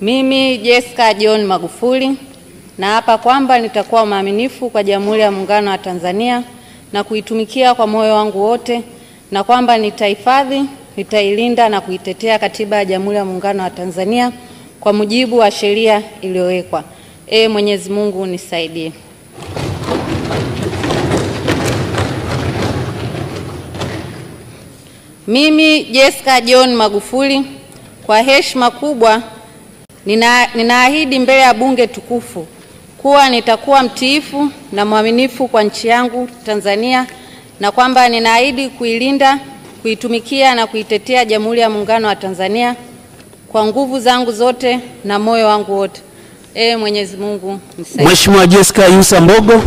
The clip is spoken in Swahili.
Mimi Jessica John Magufuli naapa kwamba nitakuwa mwaminifu kwa Jamhuri ya Muungano wa Tanzania na kuitumikia kwa moyo wangu wote, na kwamba nitahifadhi, nitailinda na kuitetea Katiba ya Jamhuri ya Muungano wa Tanzania kwa mujibu wa sheria iliyowekwa. Mwenyezi Mungu nisaidie. Mimi Jessica John Magufuli kwa heshima kubwa ninaahidi mbele ya bunge tukufu kuwa nitakuwa mtiifu na mwaminifu kwa nchi yangu Tanzania, na kwamba ninaahidi kuilinda, kuitumikia na kuitetea Jamhuri ya Muungano wa Tanzania kwa nguvu zangu zote na moyo wangu wote. Mwenyezi Mungu nisaidie. Mheshimiwa Jessica Yusa Mbogo.